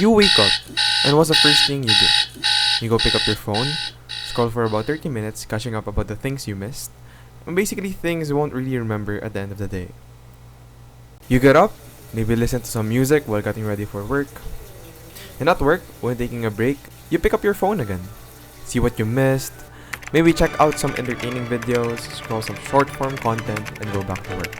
You wake up, and what's the first thing you do? You go pick up your phone, scroll for about 30 minutes, catching up about the things you missed, and basically things you won't really remember at the end of the day. You get up, maybe listen to some music while getting ready for work. And at work, when taking a break, you pick up your phone again. See what you missed, maybe check out some entertaining videos, scroll some short form content, and go back to work.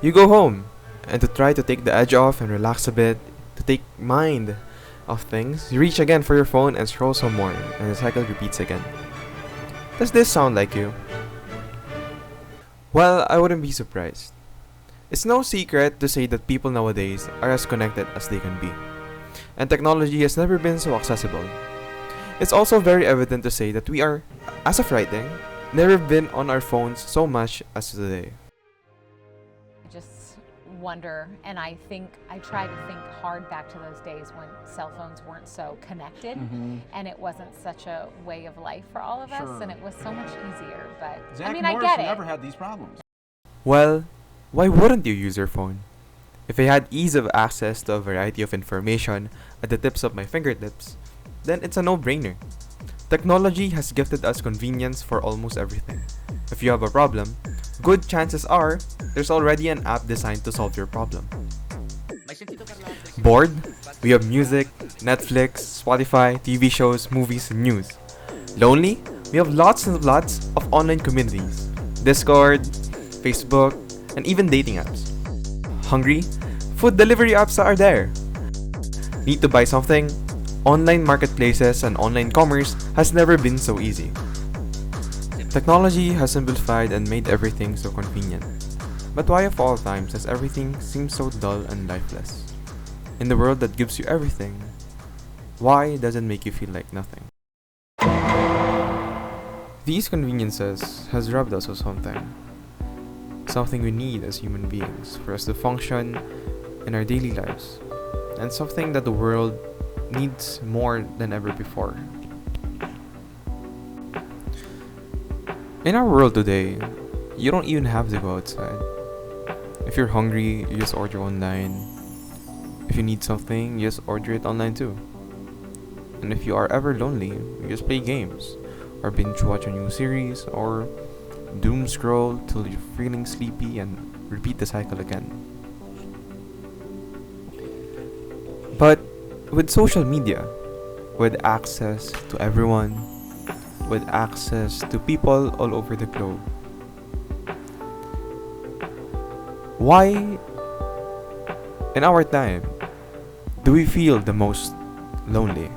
You go home, and to try to take the edge off and relax a bit, to take mind of things, you reach again for your phone and scroll some more, and the cycle repeats again. Does this sound like you? Well, I wouldn't be surprised. It's no secret to say that people nowadays are as connected as they can be, and technology has never been so accessible. It's also very evident to say that we are, as of writing, never been on our phones so much as today. I just wonder, and I try to think hard back to those days when cell phones weren't so connected, and it wasn't such a way of life for all of us, and it was so much easier. But Zach I mean, Morris I get it. never had these problems. Well, why wouldn't you use your phone? If I had ease of access to a variety of information at the tips of my fingertips, then it's a no-brainer. Technology has gifted us convenience for almost everything. If you have a problem, good chances are there's already an app designed to solve your problem. Bored? We have music, Netflix, Spotify, TV shows, movies, and news. Lonely? We have lots and lots of online communities. Discord, Facebook, and even dating apps. Hungry? Food delivery apps are there. Need to buy something? Online marketplaces and online commerce has never been so easy. Technology has simplified and made everything so convenient. But why of all times does everything seem so dull and lifeless? In the world that gives you everything, why does it make you feel like nothing? These conveniences has robbed us of something we need as human beings for us to function in our daily lives, and something that the world needs more than ever before. In our world today, you don't even have to go outside. If you're hungry, you just order online. If you need something, you just order it online too. And if you are ever lonely, you just play games, or binge watch a new series, or doom scroll till you're feeling sleepy and repeat the cycle again. But with social media, with access to everyone, with access to people all over the globe, why in our time do we feel the most lonely?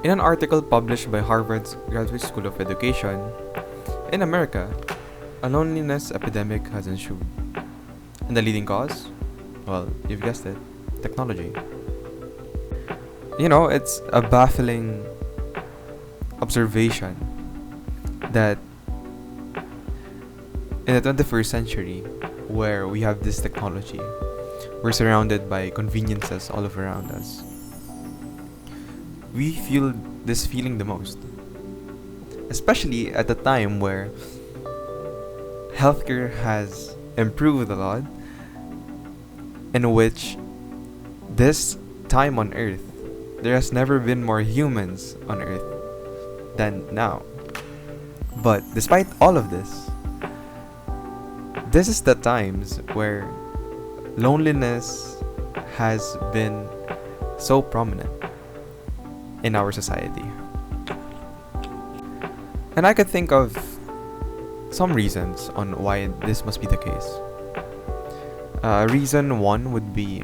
In an article published by Harvard's Graduate School of Education, in America, a loneliness epidemic has ensued. And the leading cause? Well, you've guessed it, technology. You know, it's a baffling observation that in the 21st century, where we have this technology, we're surrounded by conveniences all around us. We feel this feeling the most, especially at a time where healthcare has improved a lot, in which this time on earth, there has never been more humans on earth than now. But despite all of this is the times where loneliness has been so prominent in our society. And I could think of some reasons on why this must be the case. Reason one would be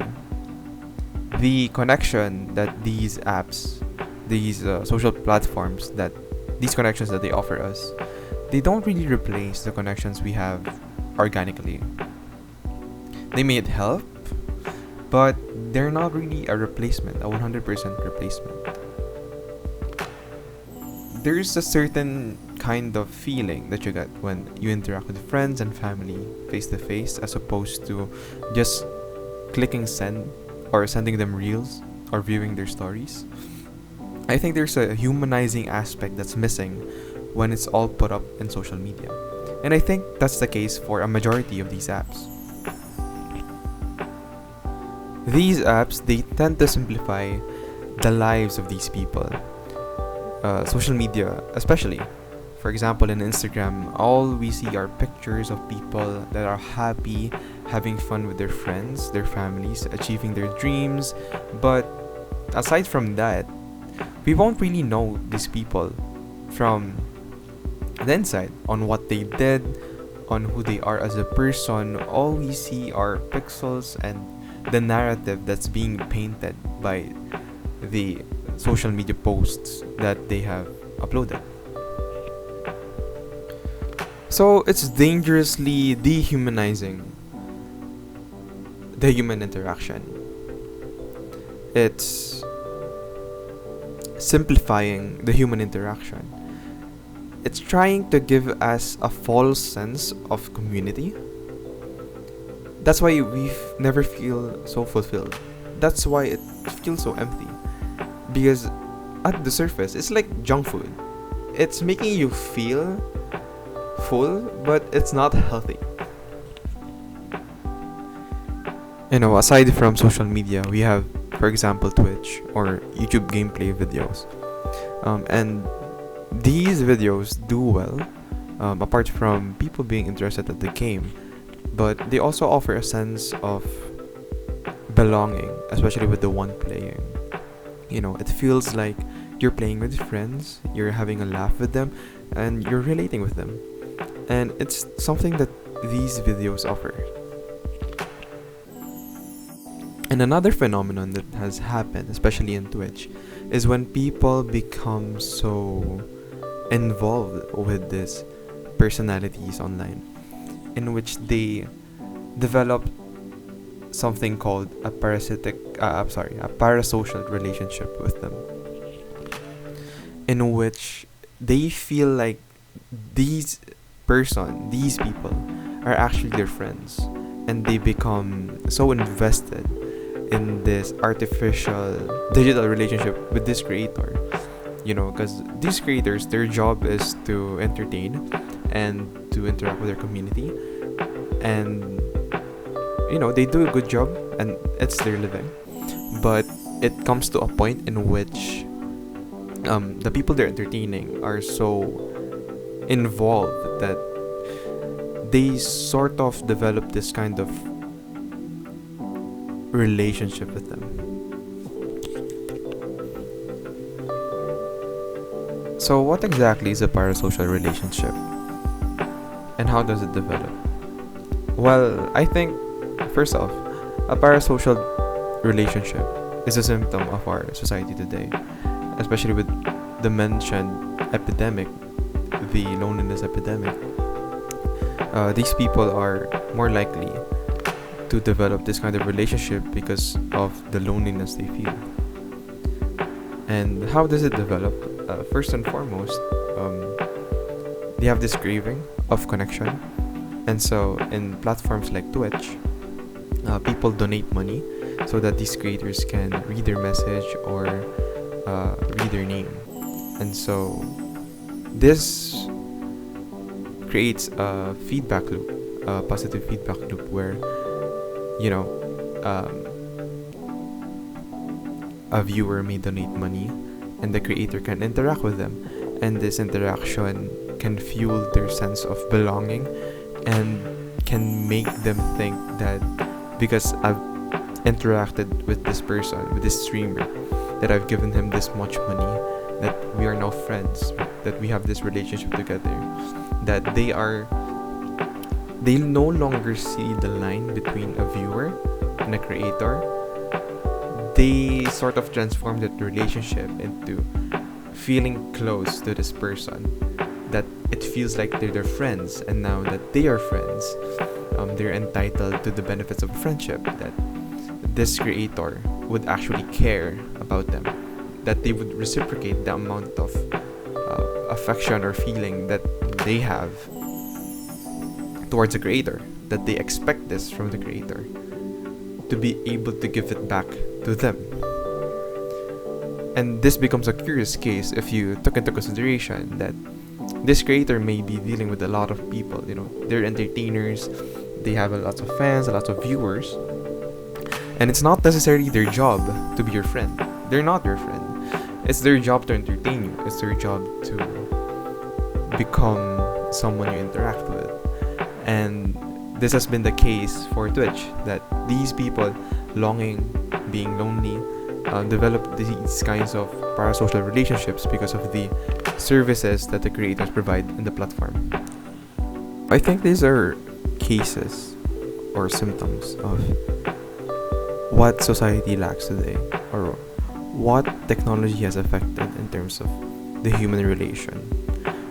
the connection that these apps, these social platforms, that these connections that they offer us, they don't really replace the connections we have organically. They may help, but they're not really a replacement, a 100% replacement. There's a certain kind of feeling that you get when you interact with friends and family face to face, as opposed to just clicking send or sending them reels or viewing their stories. I think there's a humanizing aspect that's missing when it's all put up in social media. And I think that's the case for a majority of these apps. These apps, they tend to simplify the lives of these people. Social media, especially. For example, in Instagram, all we see are pictures of people that are happy, having fun with their friends, their families, achieving their dreams. But aside from that, we won't really know these people from the inside on what they did, on who they are as a person. All we see are pixels and the narrative that's being painted by the social media posts that they have uploaded. So it's dangerously dehumanizing the human interaction. It's simplifying the human interaction. It's trying to give us a false sense of community. That's why we never feel so fulfilled. That's why it feels so empty. Because at the surface, it's like junk food. It's making you feel full, but it's not healthy. Aside from social media, we have, for example, Twitch or YouTube gameplay videos. And these videos do well, apart from people being interested at the game, but they also offer a sense of belonging, especially with the one playing. It feels like you're playing with friends, you're having a laugh with them, and you're relating with them. And it's something that these videos offer. And another phenomenon that has happened, especially in Twitch, is when people become so involved with these personalities online, in which they develop something called a parasocial relationship with them, in which they feel like these people are actually their friends, and they become so invested in this artificial digital relationship with this creator. Because these creators, their job is to entertain and to interact with their community, and they do a good job, and it's their living. But it comes to a point in which the people they're entertaining are so involved that they sort of develop this kind of relationship with them. So what exactly is a parasocial relationship, and how does it develop? Well, I think, first off, a parasocial relationship is a symptom of our society today, especially with the mentioned epidemic, the loneliness epidemic. These people are more likely to develop this kind of relationship because of the loneliness they feel. And how does it develop? First and foremost, they have this craving of connection. And so in platforms like Twitch, people donate money so that these creators can read their message or read their name. And so this creates a feedback loop, a positive feedback loop where a viewer may donate money and the creator can interact with them, and this interaction can fuel their sense of belonging and can make them think that because I've interacted with this person, with this streamer, that I've given him this much money, that we are now friends, that we have this relationship together, that they no longer see the line between a viewer and a creator. They sort of transform that relationship into feeling close to this person, that it feels like they're their friends, and now that they are friends, they're entitled to the benefits of friendship, that this creator would actually care about them, that they would reciprocate the amount of affection or feeling that they have towards the creator, that they expect this from the creator, to be able to give it back to them. And this becomes a curious case if you took into consideration that this creator may be dealing with a lot of people. They're entertainers, they have a lot of fans, a lot of viewers, And it's not necessarily their job to be your friend. They're not your friend. It's their job to entertain you. It's their job to become someone you interact with. And this has been the case for Twitch, that these people longing, being lonely, develop these kinds of parasocial relationships because of the services that the creators provide in the platform. I think these are cases or symptoms of what society lacks today, or what technology has affected in terms of the human relation.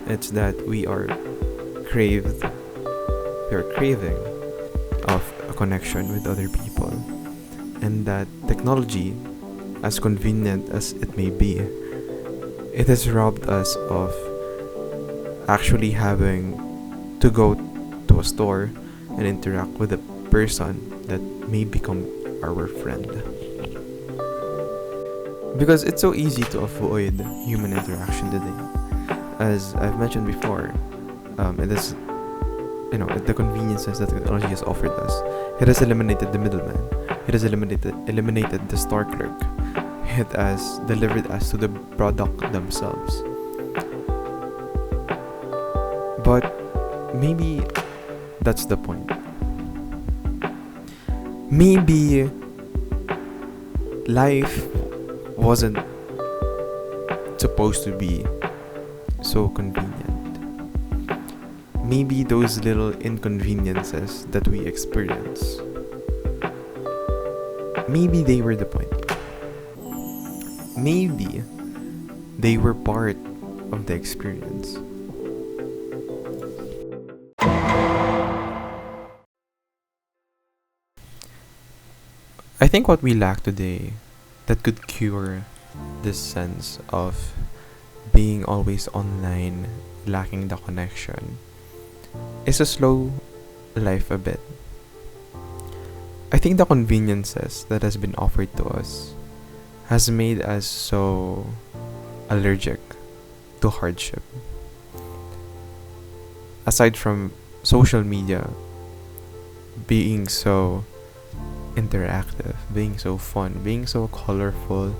It's that we are craving of a connection with other people, and that technology, as convenient as it may be, it has robbed us of actually having to go to a store and interact with a person that may become our friend. Because it's so easy to avoid human interaction today. As I've mentioned before, it is, the conveniences that technology has offered us. It has eliminated the middleman. It has eliminated the store clerk. It has delivered us to the product themselves. But maybe that's the point. Maybe life wasn't supposed to be so convenient. Maybe those little inconveniences that we experience, maybe they were the point. Maybe they were part of the experience. I think what we lack today that could cure this sense of being always online, lacking the connection, is to slow life a bit. I think the conveniences that has been offered to us has made us so allergic to hardship. Aside from social media being so interactive, being so fun, being so colorful,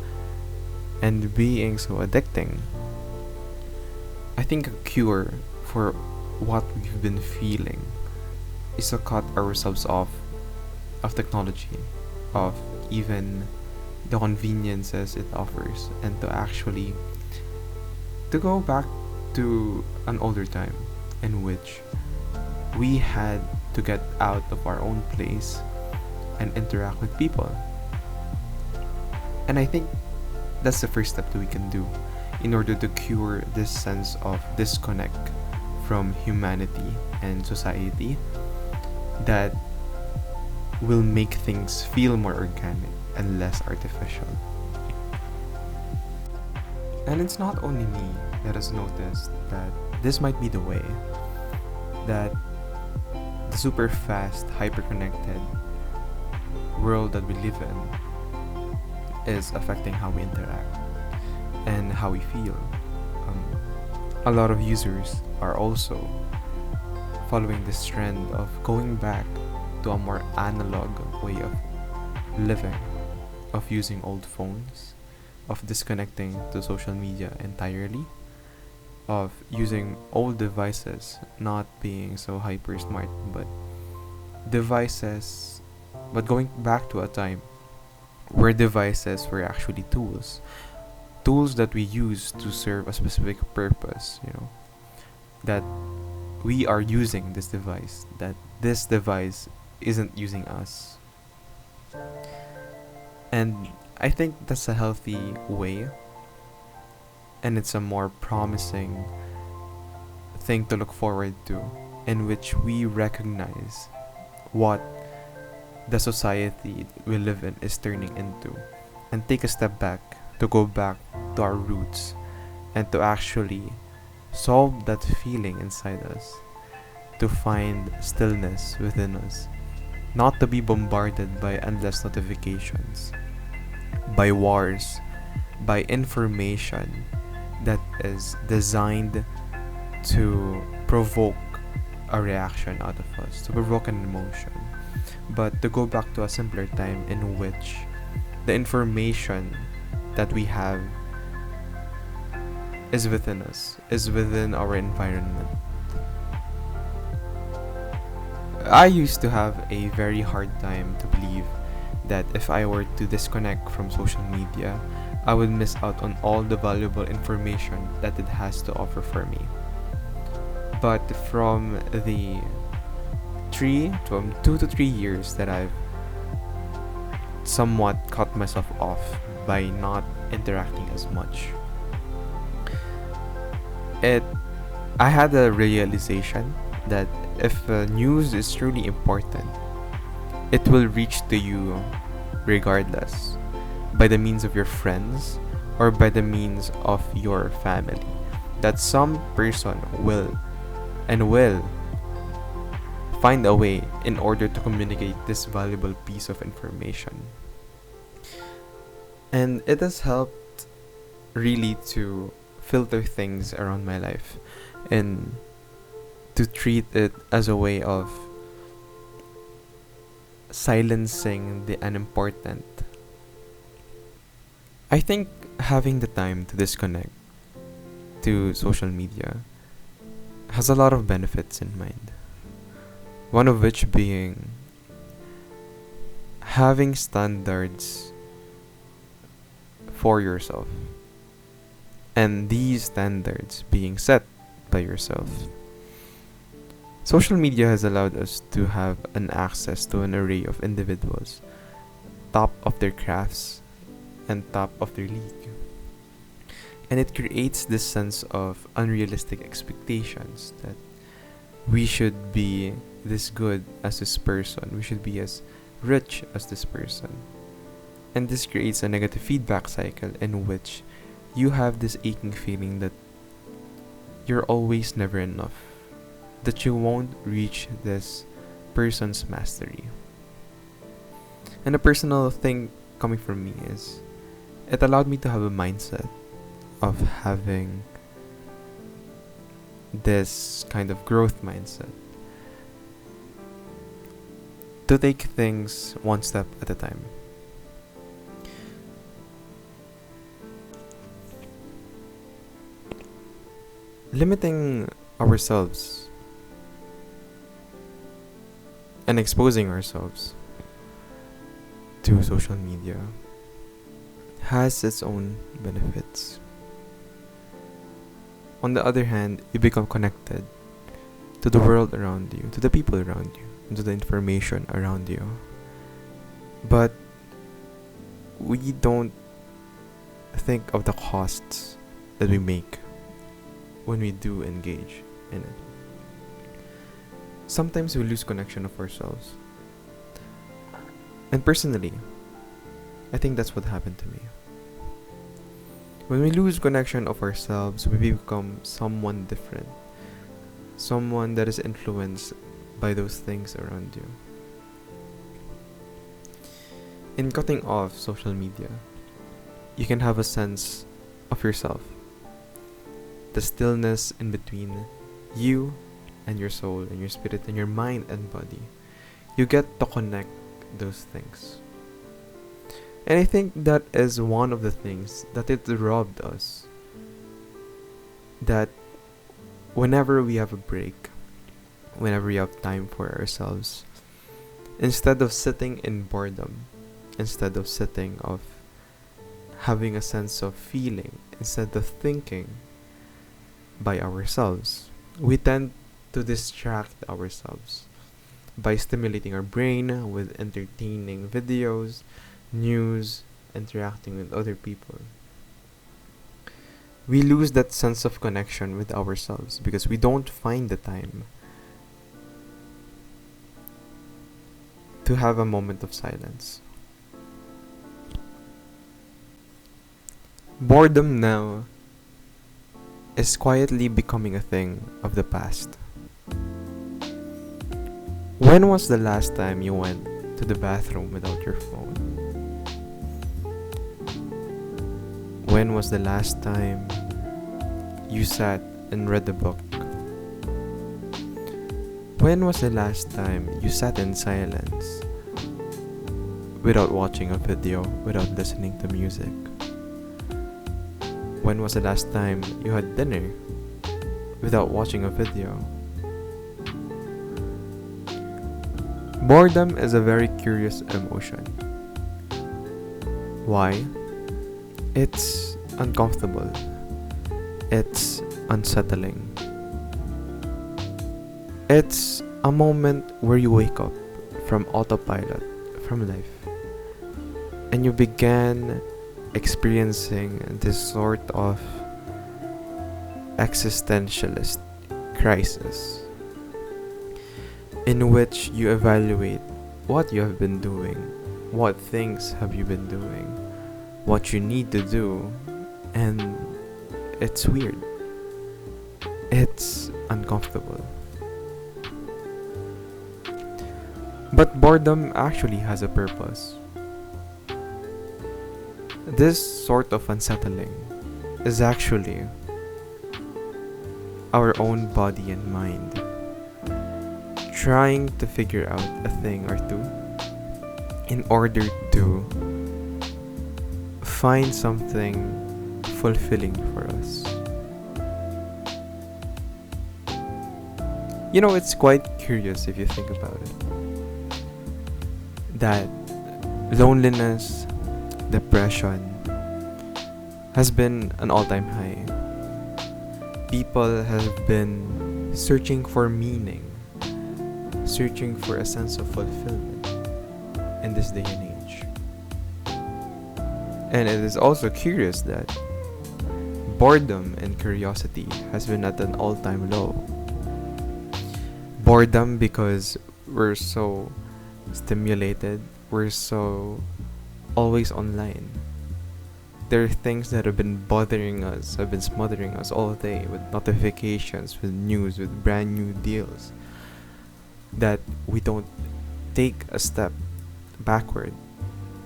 and being so addicting, I think a cure for what we've been feeling is to cut ourselves off of technology, of even the conveniences it offers, and to actually to go back to an older time in which we had to get out of our own place and interact with people. And I think that's the first step that we can do in order to cure this sense of disconnect from humanity and society that will make things feel more organic and less artificial. And it's not only me that has noticed that this might be the way, that the super fast, hyper-connected world that we live in is affecting how we interact and how we feel. A lot of users are also following this trend of going back to a more analog way of living, of using old phones, of disconnecting to social media entirely, of using old devices, not being so hyper smart, but going back to a time where devices were actually tools that we use to serve a specific purpose, that we are using this device, that this device isn't using us. And I think that's a healthy way, and it's a more promising thing to look forward to, in which we recognize what the society we live in is turning into, and take a step back to go back to our roots and to actually solve that feeling inside us, to find stillness within us, not to be bombarded by endless notifications, by wars, by information that is designed to provoke a reaction out of us, to provoke an emotion, but to go back to a simpler time in which the information that we have is within us, is within our environment. I used to have a very hard time to believe that if I were to disconnect from social media, I would miss out on all the valuable information that it has to offer for me. But from the 2 to 3 years that I've somewhat cut myself off by not interacting as much, I had a realization that if news is truly important, it will reach to you regardless, by the means of your friends or by the means of your family. That some person will find a way in order to communicate this valuable piece of information. And it has helped really to filter things around my life and to treat it as a way of silencing the unimportant. I think having the time to disconnect to social media has a lot of benefits in mind. One of which being having standards for yourself, and these standards being set by yourself. Social media has allowed us to have an access to an array of individuals, top of their crafts and top of their league. And it creates this sense of unrealistic expectations that we should be this good as this person, we should be as rich as this person. And this creates a negative feedback cycle in which you have this aching feeling that you're always never enough, that you won't reach this person's mastery. And a personal thing coming from me is, it allowed me to have a mindset of having this kind of growth mindset, to take things one step at a time. Limiting ourselves and exposing ourselves to social media has its own benefits. On the other hand, you become connected to the world around you, to the people around you, and to the information around you. But we don't think of the costs that we make when we do engage in it. Sometimes we lose connection of ourselves. And personally, I think that's what happened to me. When we lose connection of ourselves, we become someone different. Someone that is influenced by those things around you. In cutting off social media, you can have a sense of yourself. The stillness in between you and your soul and your spirit and your mind and body. You get to connect those things. And I think that is one of the things that it robbed us. That whenever we have a break, whenever we have time for ourselves, instead of sitting in boredom, instead of sitting of having a sense of feeling, instead of thinking by ourselves, we tend to distract ourselves by stimulating our brain with entertaining videos, news, interacting with other people. We lose that sense of connection with ourselves because we don't find the time to have a moment of silence. Boredom now is quietly becoming a thing of the past. When was the last time you went to the bathroom without your phone? When was the last time you sat and read a book? When was the last time you sat in silence without watching a video, without listening to music? When was the last time you had dinner without watching a video? Boredom is a very curious emotion. Why? It's uncomfortable. It's unsettling. It's a moment where you wake up from autopilot, from life, and you began experiencing this sort of existentialist crisis in which you evaluate what you have been doing, what things have you been doing, what you need to do, and it's weird. It's uncomfortable. But boredom actually has a purpose. This sort of unsettling is actually our own body and mind trying to figure out a thing or two in order to find something fulfilling for us. You know, it's quite curious if you think about it, that loneliness, depression has been an all-time high. People have been searching for meaning, searching for a sense of fulfillment in this day and age. And it is also curious that boredom and curiosity has been at an all-time low. Boredom because we're so stimulated, we're so always online. There are things that have been bothering us, have been smothering us all day with notifications, with news, with brand new deals, that we don't take a step backward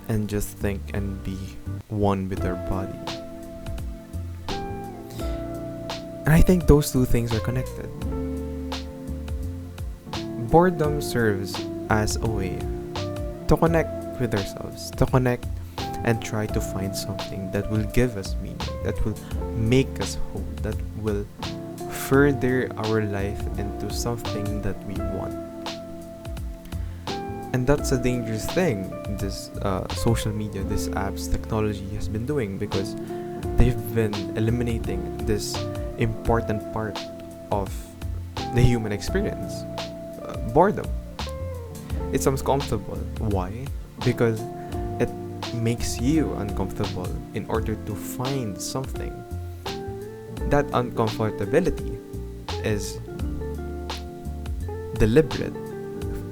and just think and be one with our body. And I think those two things are connected. Boredom serves as a way to connect with ourselves, to connect and try to find something that will give us meaning, that will make us whole, that will further our life into something that we want. And that's a dangerous thing this social media, this apps, technology has been doing, because they've been eliminating this important part of the human experience, boredom. It's uncomfortable. Why? Because it makes you uncomfortable in order to find something. That uncomfortability is deliberate.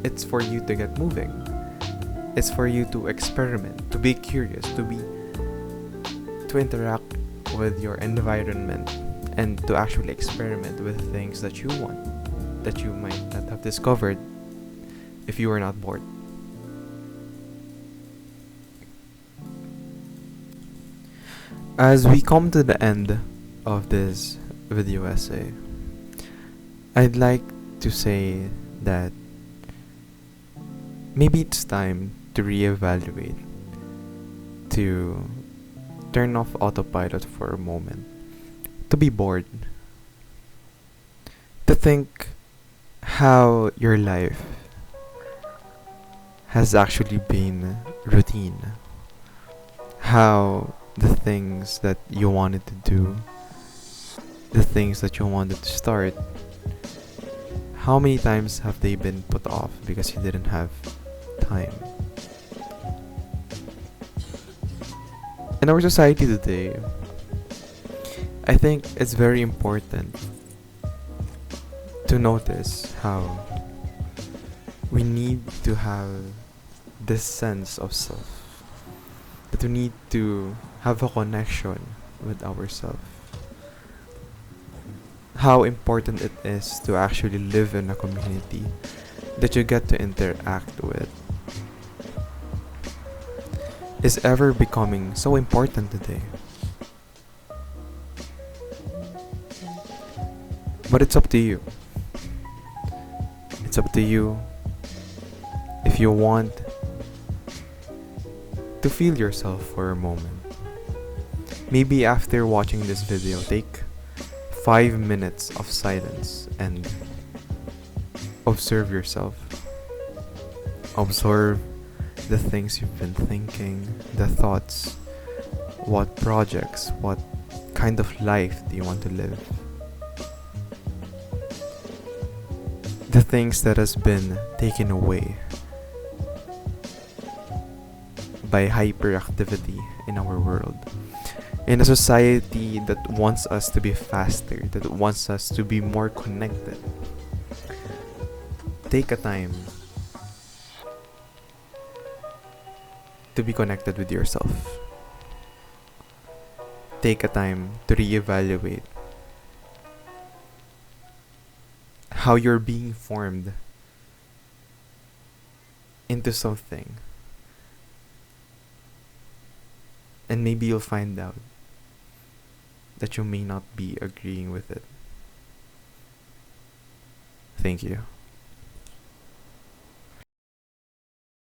It's for you to get moving. It's for you to experiment, to be curious, to interact with your environment, and to actually experiment with things that you want, that you might not have discovered if you were not bored. As we come to the end of this video essay, I'd like to say that maybe it's time to reevaluate, to turn off autopilot for a moment, to be bored, to think how your life has actually been routine, how the things that you wanted to do, the things that you wanted to start, how many times have they been put off because you didn't have time? In our society today, I think it's very important to notice how we need to have this sense of self, that we need to have a connection with ourselves. How important it is to actually live in a community that you get to interact with is ever becoming so important today. But it's up to you. It's up to you if you want to feel yourself for a moment. Maybe after watching this video, take 5 minutes of silence and observe yourself. Observe the things you've been thinking, the thoughts, what projects, what kind of life do you want to live. The things that has been taken away by hyperactivity in our world. In a society that wants us to be faster, that wants us to be more connected. Take a time to be connected with yourself. Take a time to reevaluate how you're being formed into something. And maybe you'll find out that you may not be agreeing with it. Thank you.